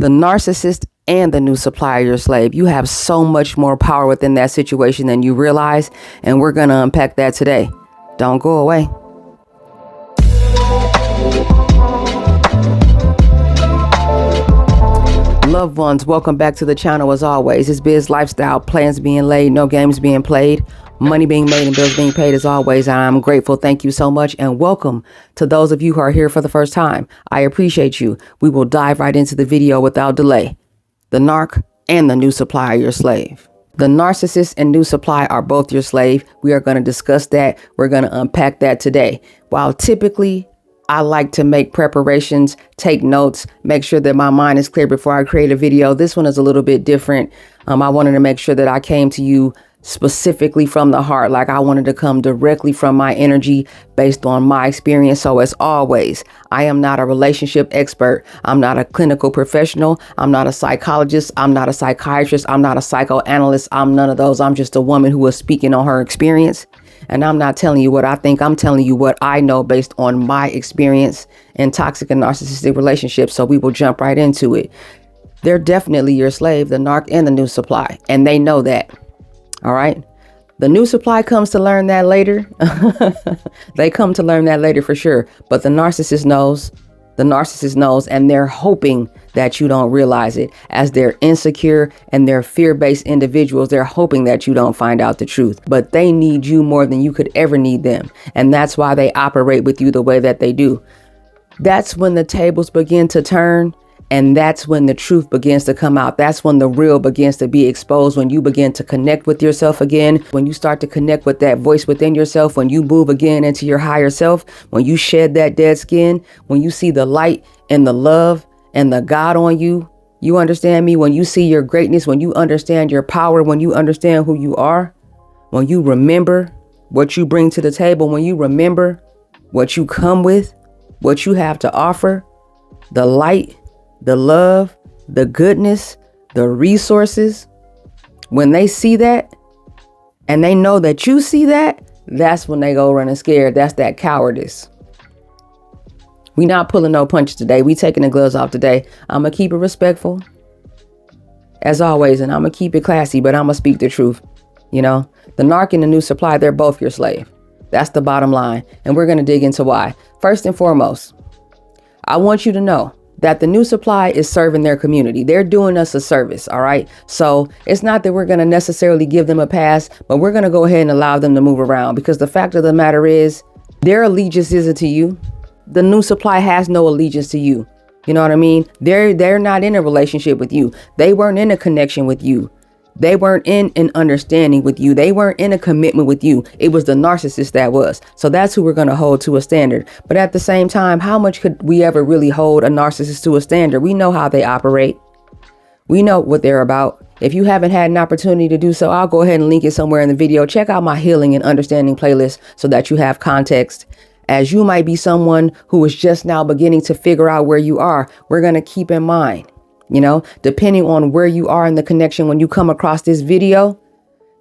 The narcissist and the new supplier, your slave. You have so much more power within that situation than you realize. And we're going to unpack that today. Don't go away. Loved ones, welcome back to the channel. As always, it's biz lifestyle, plans being laid, no games being played, money being made and bills being paid. As always, I'm grateful. Thank you so much. And welcome to those of you who are here for the first time. I appreciate you. We will dive right into the video without delay. The narc and the new supplier, your slave. The narcissist and new supply are both your slave. We are going to discuss that. We're going to unpack that today. While typically I like to make preparations, take notes, make sure that my mind is clear before I create a video, this one is a little bit different. I wanted to make sure that I came to you specifically from the heart. Like I wanted to come directly from my energy based on my experience. So as always, I am not a relationship expert. I'm not a clinical professional. I'm not a psychologist. I'm not a psychiatrist. I'm not a psychoanalyst. I'm none of those. I'm just a woman who is speaking on her experience. And I'm not telling you what I think. I'm telling you what I know based on my experience in toxic and narcissistic relationships. So we will jump right into it. They're definitely your slave, the narc and the new supply. And they know that. All right. The new supply comes to learn that later. They come to learn that later for sure. But the narcissist knows. The narcissist knows, and they're hoping that you don't realize it. As they're insecure and they're fear-based individuals, they're hoping that you don't find out the truth. But they need you more than you could ever need them. And that's why they operate with you the way that they do. That's when the tables begin to turn. And that's when the truth begins to come out. That's when the real begins to be exposed, when you begin to connect with yourself again, when you start to connect with that voice within yourself, when you move again into your higher self, when you shed that dead skin, when you see the light and the love and the God on you. You understand me? When you see your greatness, when you understand your power, when you understand who you are, when you remember what you bring to the table, when you remember what you come with, what you have to offer, the light, the love, the goodness, the resources, when they see that and they know that you see that, that's when they go running scared. That's that cowardice. We not pulling no punches today. We taking the gloves off today. I'm going to keep it respectful as always. And I'm going to keep it classy, but I'm going to speak the truth. You know, the narc and the new supply, they're both your slave. That's the bottom line. And we're going to dig into why. First and foremost, I want you to know that the new supply is serving their community. They're doing us a service. All right. So it's not that we're going to necessarily give them a pass, but we're going to go ahead and allow them to move around, because the fact of the matter is their allegiance isn't to you. The new supply has no allegiance to you. You know what I mean? They're not in a relationship with you. They weren't in a connection with you. They weren't in an understanding with you. They weren't in a commitment with you. It was the narcissist that was. So that's who we're going to hold to a standard. But at the same time, how much could we ever really hold a narcissist to a standard? We know how they operate. We know what they're about. If you haven't had an opportunity to do so, I'll go ahead and link it somewhere in the video. Check out my healing and understanding playlist so that you have context. As you might be someone who is just now beginning to figure out where you are, we're going to keep in mind, you know, depending on where you are in the connection when you come across this video,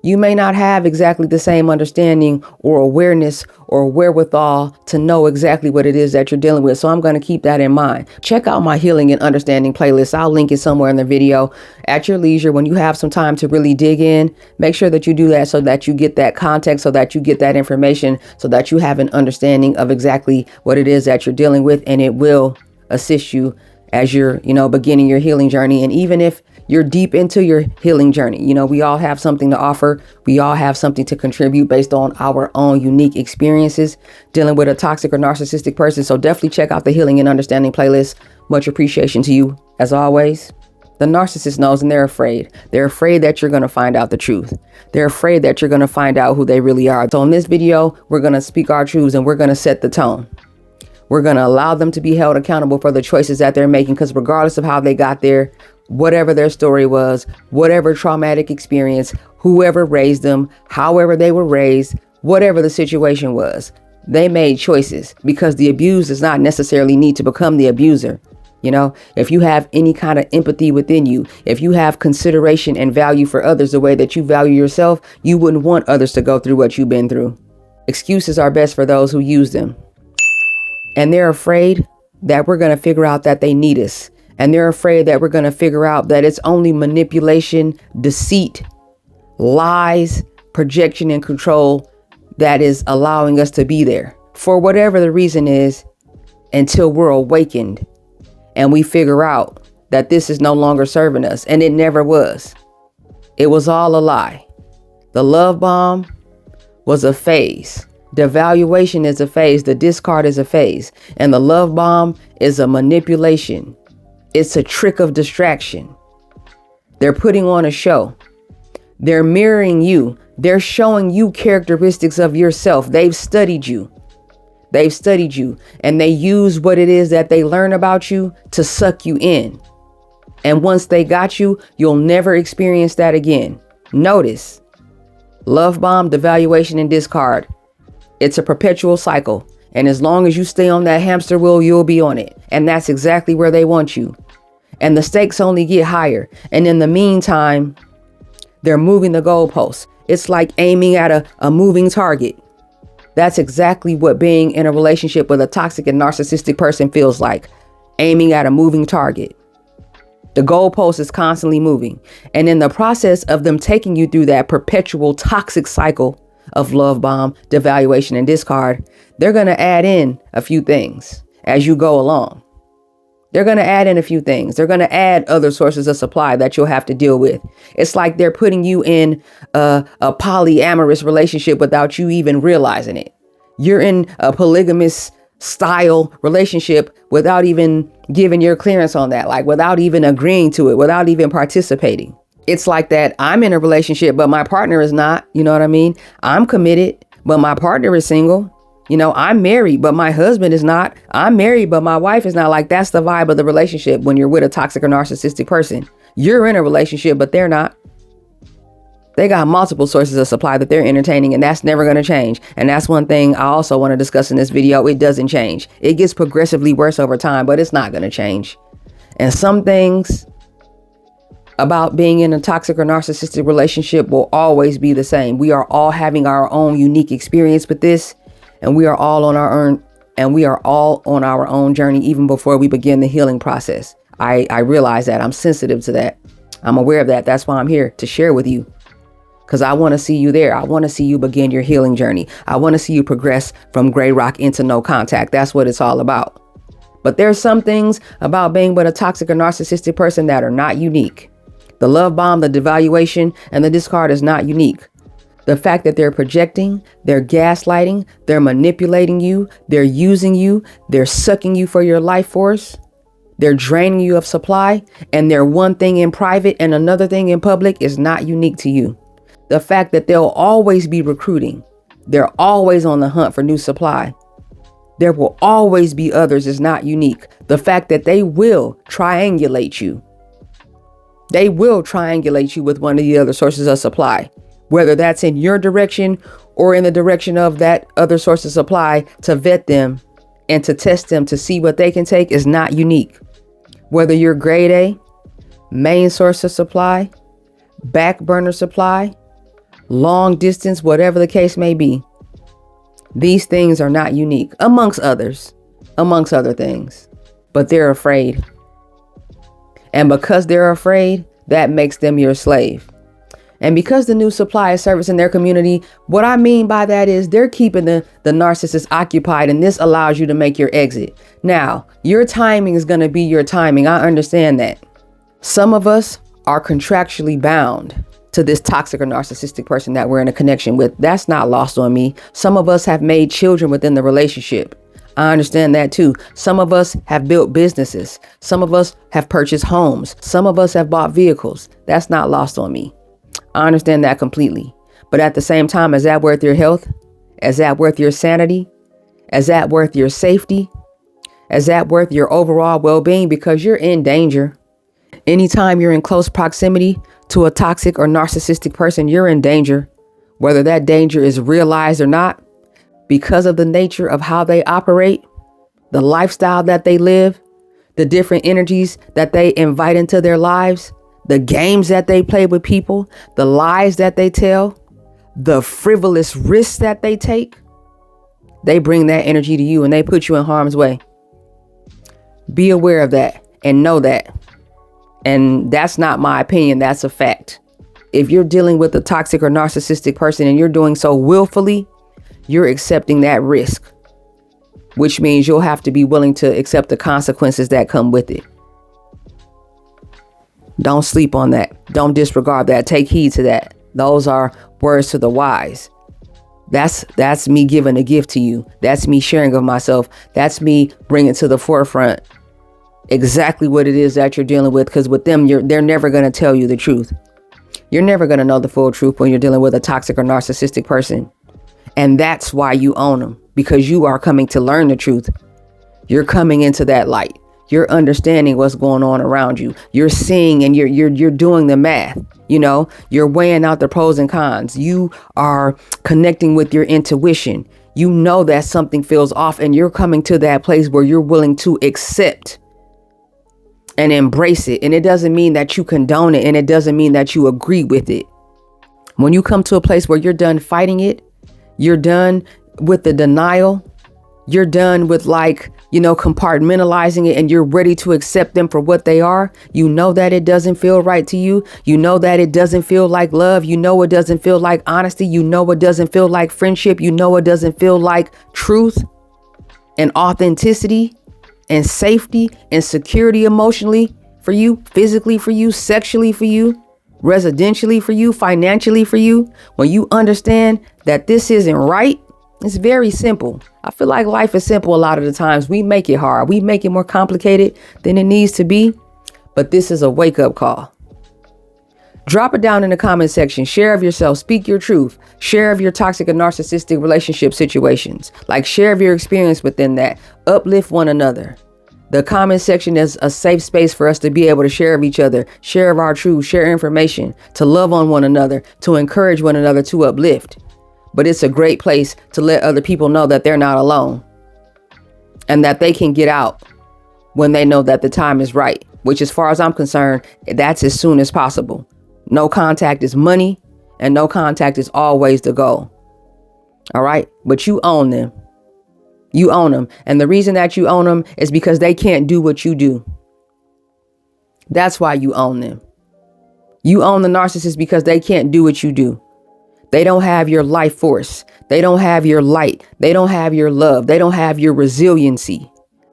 you may not have exactly the same understanding or awareness or wherewithal to know exactly what it is that you're dealing with. So I'm going to keep that in mind. Check out my healing and understanding playlist. I'll link it somewhere in the video at your leisure. When you have some time to really dig in, make sure that you do that so that you get that context, so that you get that information, so that you have an understanding of exactly what it is that you're dealing with. And it will assist you as you're, you know, beginning your healing journey. And even if you're deep into your healing journey, you know, we all have something to offer. We all have something to contribute based on our own unique experiences dealing with a toxic or narcissistic person. So definitely check out the healing and understanding playlist. Much appreciation to you as always. The narcissist knows, and they're afraid. They're afraid that you're going to find out the truth. They're afraid that you're going to find out who they really are. So in this video, we're going to speak our truths and we're going to set the tone. We're going to allow them to be held accountable for the choices that they're making, because regardless of how they got there, whatever their story was, whatever traumatic experience, whoever raised them, however they were raised, whatever the situation was, they made choices, because the abused does not necessarily need to become the abuser. You know, if you have any kind of empathy within you, if you have consideration and value for others the way that you value yourself, you wouldn't want others to go through what you've been through. Excuses are best for those who use them. And they're afraid that we're going to figure out that they need us And they're afraid that we're going to figure out that it's only manipulation, deceit, lies, projection, and control that is allowing us to be there for whatever the reason is, until we're awakened and we figure out that this is no longer serving us. And it never was. It was all a lie. The love bomb was a phase. Devaluation is a phase. The discard is a phase. And the love bomb is a manipulation. It's a trick of distraction. They're putting on a show. They're mirroring you. They're showing you characteristics of yourself. They've studied you. They've studied you, and they use what it is that they learn about you to suck you in. And once they got you, you'll never experience that again. Notice, love bomb, devaluation, and discard. It's a perpetual cycle. And as long as you stay on that hamster wheel, you'll be on it. And that's exactly where they want you. And the stakes only get higher. And in the meantime, they're moving the goalposts. It's like aiming at a moving target. That's exactly what being in a relationship with a toxic and narcissistic person feels like. Aiming at a moving target. The goalpost is constantly moving. And in the process of them taking you through that perpetual toxic cycle of love bomb, devaluation, and discard, they're going to add in a few things as you go along. They're going to add in a few things. They're going to add other sources of supply that you'll have to deal with. It's like they're putting you in a polyamorous relationship without you even realizing it. You're in a polygamous style relationship without even giving your clearance on that, like without even agreeing to it, without even participating. It's like that I'm in a relationship, but my partner is not. You know what I mean? I'm committed, but my partner is single. You know, I'm married, but my husband is not. I'm married, but my wife is not. Like, that's the vibe of the relationship when you're with a toxic or narcissistic person. You're in a relationship, but they're not. They got multiple sources of supply that they're entertaining, and that's never going to change. And that's one thing I also want to discuss in this video. It doesn't change. It gets progressively worse over time, but it's not going to change. And some things about being in a toxic or narcissistic relationship will always be the same. We are all having our own unique experience with this. And we are all on our own journey, even before we begin the healing process. I realize that. I'm sensitive to that. I'm aware of that. That's why I'm here to share with you, because I want to see you there. I want to see you begin your healing journey. I want to see you progress from gray rock into no contact. That's what it's all about. But there's some things about being with a toxic or narcissistic person that are not unique. The love bomb, the devaluation, and the discard is not unique. The fact that they're projecting, they're gaslighting, they're manipulating you, they're using you, they're sucking you for your life force, they're draining you of supply, and they're one thing in private and another thing in public is not unique to you. The fact that they'll always be recruiting, they're always on the hunt for new supply, there will always be others is not unique. The fact that they will triangulate you. They will triangulate you with one of the other sources of supply. Whether that's in your direction or in the direction of that other source of supply, to vet them and to test them to see what they can take is not unique. Whether you're grade A, main source of supply, back burner supply, long distance, whatever the case may be, these things are not unique, amongst other things. But they're afraid. And because they're afraid, that makes them your slave. And because the new supply is servicing their community, what I mean by that is they're keeping the narcissist occupied, and this allows you to make your exit. Now, your timing is going to be your timing. I understand that. Some of us are contractually bound to this toxic or narcissistic person that we're in a connection with. That's not lost on me. Some of us have made children within the relationship. I understand that too. Some of us have built businesses. Some of us have purchased homes. Some of us have bought vehicles. That's not lost on me. I understand that completely. But at the same time, is that worth your health? Is that worth your sanity? Is that worth your safety? Is that worth your overall well-being? Because you're in danger. Anytime you're in close proximity to a toxic or narcissistic person, you're in danger. Whether that danger is realized or not, because of the nature of how they operate, the lifestyle that they live, the different energies that they invite into their lives, the games that they play with people, the lies that they tell, the frivolous risks that they take, they bring that energy to you and they put you in harm's way. Be aware of that. And know that. And that's not my opinion. That's a fact. If you're dealing with a toxic or narcissistic person and you're doing so willfully, you're accepting that risk, which means you'll have to be willing to accept the consequences that come with it. Don't sleep on that. Don't disregard that. Take heed to that. Those are words to the wise. That's me giving a gift to you. That's me sharing of myself. That's me bringing to the forefront exactly what it is that you're dealing with. Because with them, they're never going to tell you the truth. You're never going to know the full truth when you're dealing with a toxic or narcissistic person. And that's why you own them, because you are coming to learn the truth. You're coming into that light. You're understanding what's going on around you. You're seeing and you're doing the math. You know, you're weighing out the pros and cons. You are connecting with your intuition. You know that something feels off, and you're coming to that place where you're willing to accept and embrace it. And it doesn't mean that you condone it, and it doesn't mean that you agree with it. When you come to a place where you're done fighting it, you're done with the denial, you're done with compartmentalizing it, and you're ready to accept them for what they are. You know that it doesn't feel right to you. You know that it doesn't feel like love. You know it doesn't feel like honesty. You know it doesn't feel like friendship. You know it doesn't feel like truth and authenticity and safety and security emotionally for you, physically for you, sexually for you, residentially for you, financially for you. When you understand that this isn't right, it's very simple. I feel like life is simple a lot of the times. We make it hard. We make it more complicated than it needs to be. But this is a wake-up call. Drop it down in the comment section. Share of yourself. Speak your truth. Share of your toxic and narcissistic relationship situations. Like, share of your experience within that. Uplift one another. The comment section is a safe space for us to be able to share of each other, share of our truth, share information, to love on one another, to encourage one another, to uplift. But it's a great place to let other people know that they're not alone and that they can get out when they know that the time is right, which, as far as I'm concerned, that's as soon as possible. No contact is money, and no contact is always the goal. All right. But you own them. You own them. And the reason that you own them is because they can't do what you do. That's why you own them. You own the narcissist because they can't do what you do. They don't have your life force. They don't have your light. They don't have your love. They don't have your resiliency.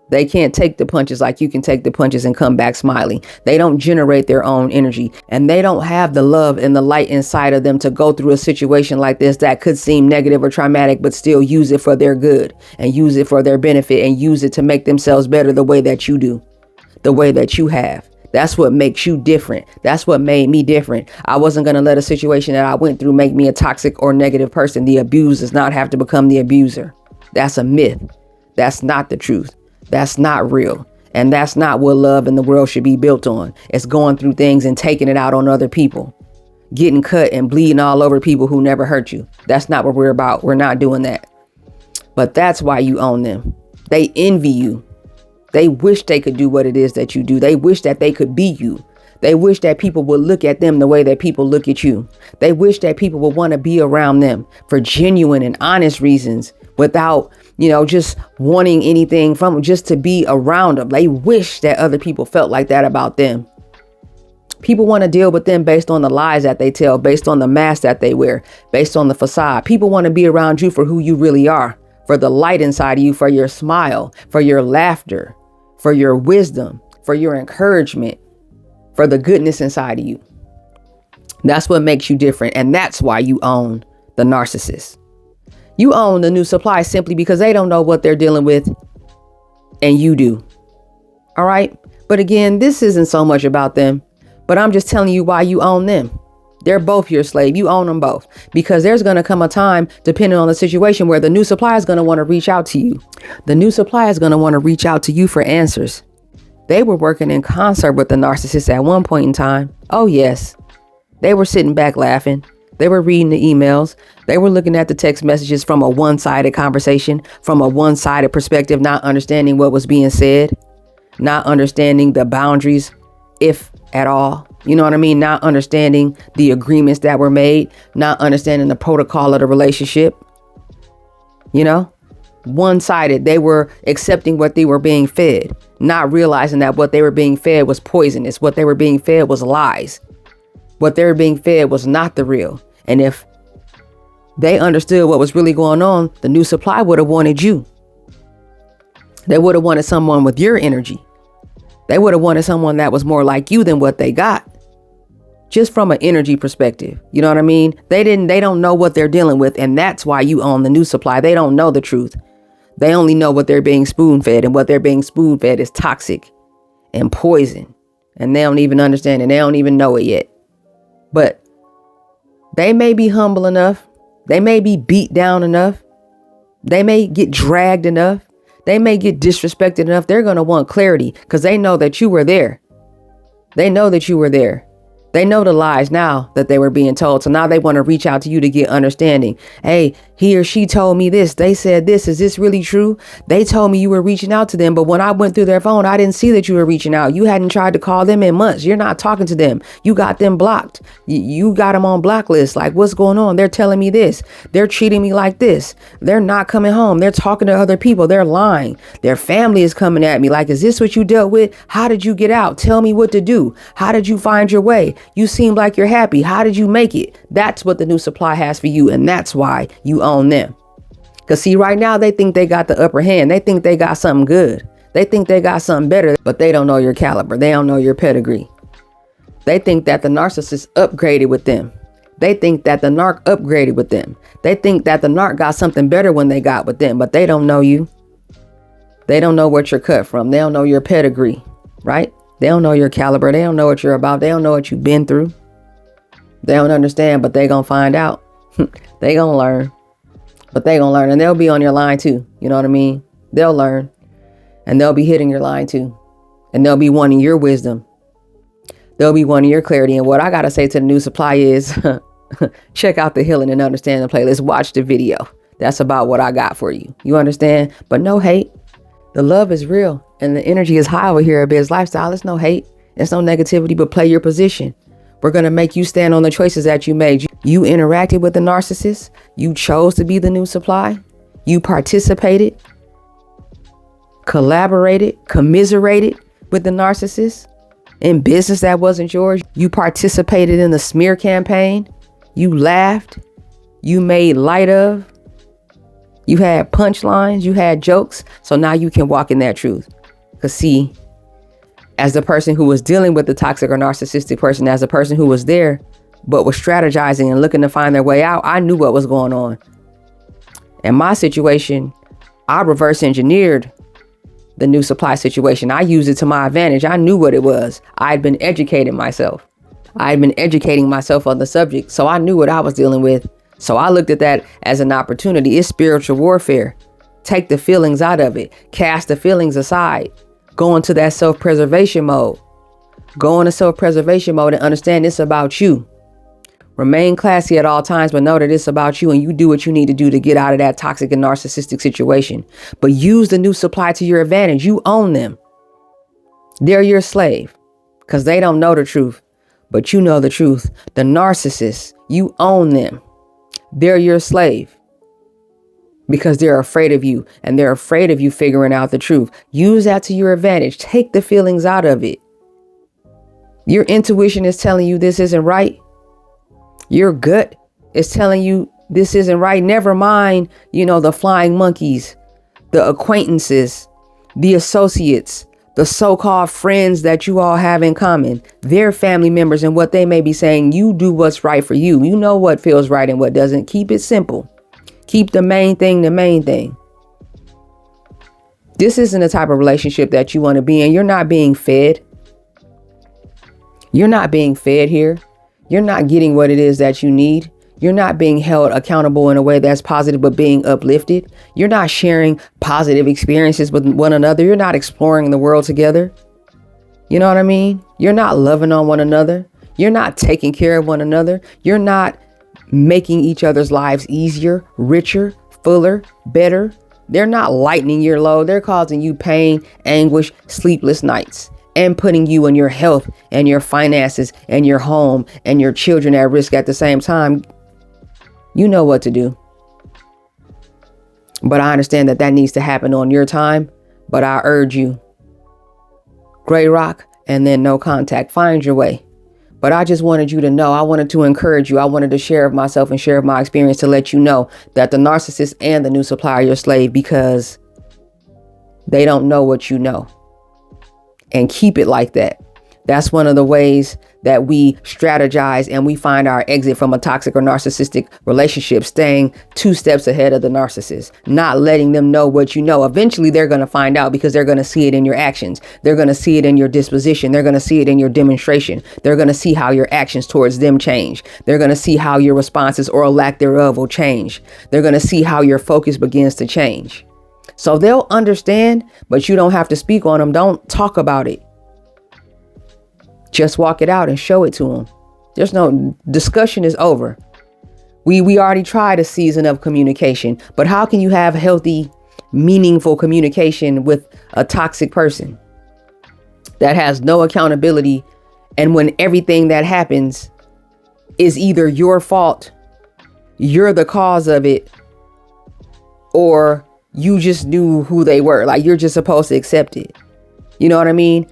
They can't take the punches like you can take the punches and come back smiling. They don't generate their own energy, and they don't have the love and the light inside of them to go through a situation like this that could seem negative or traumatic, but still use it for their good and use it for their benefit and use it to make themselves better the way that you do, the way that you have. That's what makes you different. That's what made me different. I wasn't going to let a situation that I went through make me a toxic or negative person. The abused does not have to become the abuser. That's a myth. That's not the truth. That's not real. And that's not what love in the world should be built on. It's going through things and taking it out on other people, getting cut and bleeding all over people who never hurt you. That's not what we're about. We're not doing that. But that's why you own them. They envy you. They wish they could do what it is that you do. They wish that they could be you. They wish that people would look at them the way that people look at you. They wish that people would want to be around them for genuine and honest reasons without, just wanting anything from them, just to be around them. They wish that other people felt like that about them. People want to deal with them based on the lies that they tell, based on the mask that they wear, based on the facade. People want to be around you for who you really are, for the light inside of you, for your smile, for your laughter, for your wisdom, for your encouragement, for the goodness inside of you. That's what makes you different. And that's why you own the narcissist. You own the new supply simply because they don't know what they're dealing with and you do. All right. But again, this isn't so much about them, but I'm just telling you why you own them. They're both your slave. You own them both, because there's going to come a time, depending on the situation, where the new supply is going to want to reach out to you. The new supply is going to want to reach out to you for answers. They were working in concert with the narcissist at one point in time. Oh, yes. They were sitting back laughing. They were reading the emails. They were looking at the text messages from a one-sided conversation, from a one-sided perspective, not understanding what was being said, not understanding the boundaries, if at all. You know what I mean? Not understanding the agreements that were made, not understanding the protocol of the relationship. one-sided. They were accepting what they were being fed, not realizing that what they were being fed was poisonous. What they were being fed was lies. What they were being fed was not the real. And if they understood what was really going on, the new supply would have wanted you. They would have wanted someone with your energy. They would have wanted someone that was more like you than what they got. Just from an energy perspective. You know what I mean? They don't know what they're dealing with. And that's why you own the new supply. They don't know the truth. They only know what they're being spoon fed, and what they're being spoon fed is toxic and poison. And they don't even understand it. They don't even know it yet. But they may be humble enough. They may be beat down enough. They may get dragged enough. They may get disrespected enough. They're going to want clarity because they know that you were there. They know that you were there. They know the lies now that they were being told. So now they want to reach out to you to get understanding. Hey, he or she told me this. They said this. Is this really true? They told me you were reaching out to them. But when I went through their phone, I didn't see that you were reaching out. You hadn't tried to call them in months. You're not talking to them. You got them blocked. You got them on blacklist. Like, what's going on? They're telling me this. They're treating me like this. They're not coming home. They're talking to other people. They're lying. Their family is coming at me. Like, is this what you dealt with? How did you get out? Tell me what to do. How did you find your way? You seem like you're happy. How did you make it? That's what the new supply has for you. And that's why you own them. Because see, right now, they think they got the upper hand. They think they got something good. They think they got something better, but they don't know your caliber. They don't know your pedigree. They think that the narcissist upgraded with them. They think that the narc upgraded with them. They think that the narc got something better when they got with them, but they don't know you. They don't know what you're cut from. They don't know your pedigree, right? They don't know your caliber. They don't know what you're about. They don't know what you've been through. They don't understand, but they gonna find out. They gonna learn. But they gonna learn, and they'll be on your line too. You know what I mean? They'll learn, and they'll be hitting your line too. And they'll be wanting your wisdom. They'll be wanting your clarity. And what I gotta say to the new supply is, check out the Healing and Understanding playlist. Watch the video. That's about what I got for you. You understand? But no hate. The love is real, and the energy is high over here at Biz Lifestyle. It's no hate. It's no negativity, but play your position. We're going to make you stand on the choices that you made. You interacted with the narcissist. You chose to be the new supply. You participated, collaborated, commiserated with the narcissist in business that wasn't yours. You participated in the smear campaign. You laughed. You made light of. You had punchlines. You had jokes. So now you can walk in that truth. Because see, as the person who was dealing with the toxic or narcissistic person, as a person who was there, but was strategizing and looking to find their way out, I knew what was going on. In my situation, I reverse engineered the new supply situation. I used it to my advantage. I knew what it was. I'd been educating myself. I'd been educating myself on the subject. So I knew what I was dealing with. So I looked at that as an opportunity. It's spiritual warfare. Take the feelings out of it. Cast the feelings aside. Go into that self-preservation mode. Go into self-preservation mode and understand it's about you. Remain classy at all times, but know that it's about you, and you do what you need to do to get out of that toxic and narcissistic situation. But use the new supply to your advantage. You own them. They're your slave because they don't know the truth, but you know the truth. The narcissist, you own them. They're your slave. Because they're afraid of you, and they're afraid of you figuring out the truth. Use that to your advantage. Take the feelings out of it. Your intuition is telling you this isn't right. Your gut is telling you this isn't right. Never mind, the flying monkeys, the acquaintances, the associates, the so-called friends that you all have in common, their family members, and what they may be saying. You do what's right for you. You know what feels right and what doesn't. Keep it simple. Keep the main thing the main thing. This isn't the type of relationship that you want to be in. You're not being fed. You're not being fed here. You're not getting what it is that you need. You're not being held accountable in a way that's positive, but being uplifted. You're not sharing positive experiences with one another. You're not exploring the world together. You know what I mean? You're not loving on one another. You're not taking care of one another. You're not making each other's lives easier, richer, fuller, better. They're not lightening your load. They're causing you pain, anguish, sleepless nights, and putting you and your health and your finances and your home and your children at risk at the same time. You know what to do. But I understand that needs to happen on your time. But I urge you, gray rock and then no contact. Find your way. But I just wanted you to know, I wanted to encourage you. I wanted to share of myself and share of my experience to let you know that the narcissist and the new supply are your slave, because they don't know what you know. And keep it like that. That's one of the ways that we strategize and we find our exit from a toxic or narcissistic relationship, staying 2 steps ahead of the narcissist, not letting them know what you know. Eventually, they're going to find out, because they're going to see it in your actions. They're going to see it in your disposition. They're going to see it in your demonstration. They're going to see how your actions towards them change. They're going to see how your responses or a lack thereof will change. They're going to see how your focus begins to change. So they'll understand, but you don't have to speak on them. Don't talk about it. Just walk it out and show it to them. There's no discussion is over. We already tried a season of communication, but how can you have healthy, meaningful communication with a toxic person that has no accountability? And when everything that happens is either your fault, you're the cause of it, or you just knew who they were. Like, you're just supposed to accept it. You know what I mean?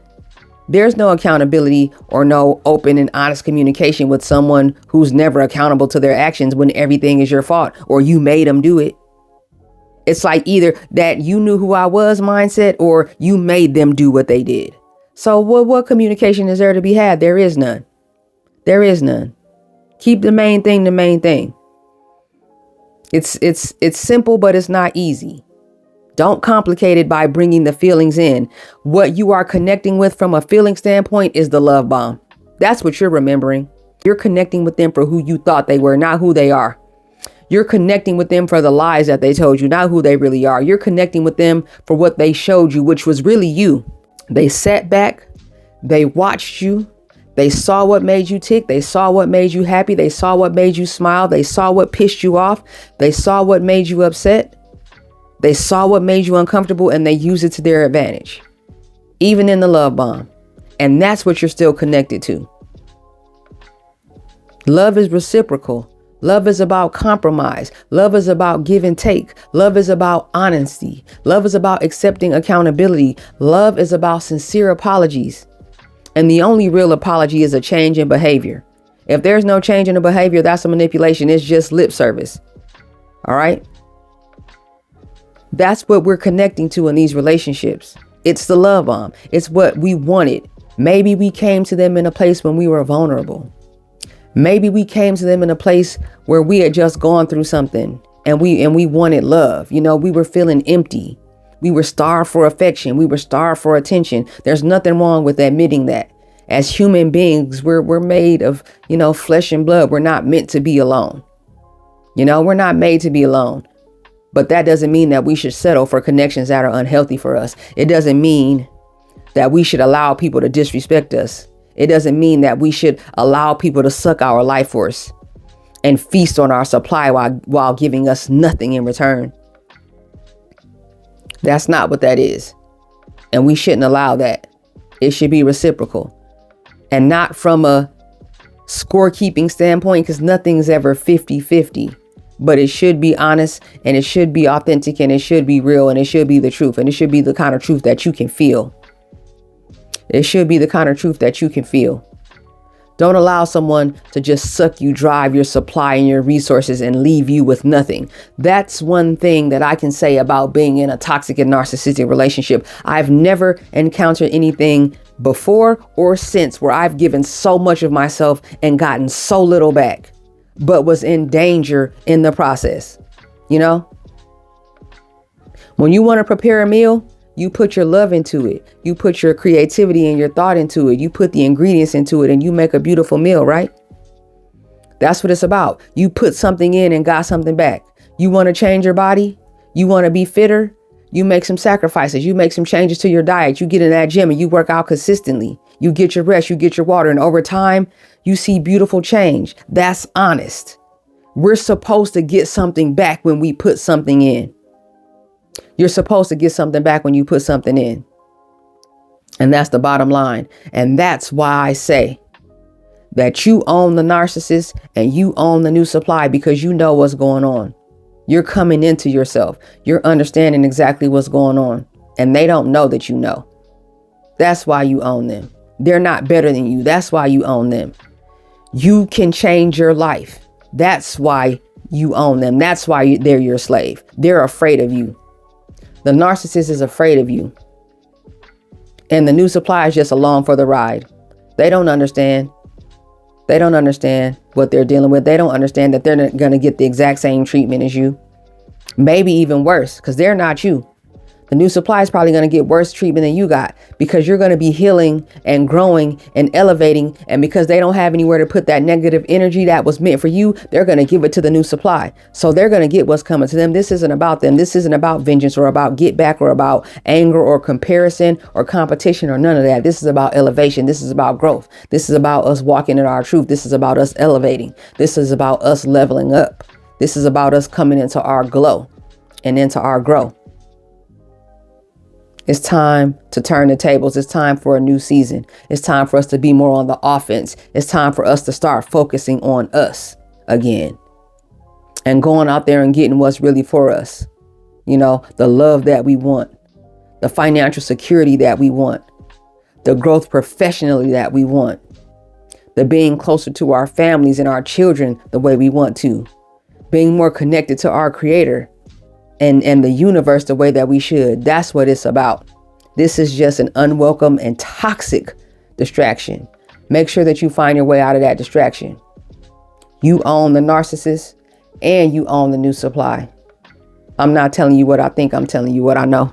There's no accountability or no open and honest communication with someone who's never accountable to their actions when everything is your fault or you made them do it. It's like either that you knew who I was mindset or you made them do what they did. So what communication is there to be had? There is none. There is none. Keep the main thing the main thing. It's simple, but it's not easy. Don't complicate it by bringing the feelings in. What you are connecting with from a feeling standpoint is the love bomb. That's what you're remembering. You're connecting with them for who you thought they were, not who they are. You're connecting with them for the lies that they told you, not who they really are. You're connecting with them for what they showed you, which was really you. They sat back, they watched you, they saw what made you tick, they saw what made you happy, they saw what made you smile, they saw what pissed you off, they saw what made you upset. They saw what made you uncomfortable and they use it to their advantage, even in the love bomb. And that's what you're still connected to. Love is reciprocal. Love is about compromise. Love is about give and take. Love is about honesty. Love is about accepting accountability. Love is about sincere apologies. And the only real apology is a change in behavior. If there's no change in the behavior, that's a manipulation. It's just lip service. All right. That's what we're connecting to in these relationships. It's the love bomb. It's what we wanted. Maybe we came to them in a place when we were vulnerable. Maybe we came to them in a place where we had just gone through something and we wanted love. You know, we were feeling empty. We were starved for affection. We were starved for attention. There's nothing wrong with admitting that. As human beings, we're made of, flesh and blood. We're not meant to be alone. We're not made to be alone. But that doesn't mean that we should settle for connections that are unhealthy for us. It doesn't mean that we should allow people to disrespect us. It doesn't mean that we should allow people to suck our life force and feast on our supply while giving us nothing in return. That's not what that is. And we shouldn't allow that. It should be reciprocal and not from a scorekeeping standpoint, because nothing's ever 50-50. But it should be honest and it should be authentic and it should be real and it should be the truth. And it should be the kind of truth that you can feel. It should be the kind of truth that you can feel. Don't allow someone to just suck you dry of your supply and your resources and leave you with nothing. That's one thing that I can say about being in a toxic and narcissistic relationship. I've never encountered anything before or since where I've given so much of myself and gotten so little back, but was in danger in the process. When you want to prepare a meal, you put your love into it. You put your creativity and your thought into it. You put the ingredients into it and you make a beautiful meal, right? That's what it's about. You put something in and got something back. You want to change your body? You want to be fitter? You make some sacrifices. You make some changes to your diet. You get in that gym and you work out consistently. You get your rest, you get your water, and over time, you see beautiful change. That's honest. We're supposed to get something back when we put something in. You're supposed to get something back when you put something in. And that's the bottom line. And that's why I say that you own the narcissist and you own the new supply, because you know what's going on. You're coming into yourself. You're understanding exactly what's going on. And they don't know that you know. That's why you own them. They're not better than you. That's why you own them. You can change your life. That's why you own them. That's why they're your slave. They're afraid of you. The narcissist is afraid of you. And the new supply is just along for the ride. They don't understand. They don't understand what they're dealing with. They don't understand that they're not going to get the exact same treatment as you. Maybe even worse, because they're not you. The new supply is probably going to get worse treatment than you got, because you're going to be healing and growing and elevating. And because they don't have anywhere to put that negative energy that was meant for you, they're going to give it to the new supply. So they're going to get what's coming to them. This isn't about them. This isn't about vengeance or about get back or about anger or comparison or competition or none of that. This is about elevation. This is about growth. This is about us walking in our truth. This is about us elevating. This is about us leveling up. This is about us coming into our glow and into our grow. It's time to turn the tables. It's time for a new season. It's time for us to be more on the offense. It's time for us to start focusing on us again and going out there and getting what's really for us. You know, the love that we want, the financial security that we want, the growth professionally that we want, the being closer to our families and our children the way we want to, being more connected to our creator and the universe the way that we should. That's what it's about. This is just an unwelcome and toxic distraction. Make sure that you find your way out of that distraction. You own the narcissist and you own the new supply. I'm not telling you what I think. I'm telling you what I know.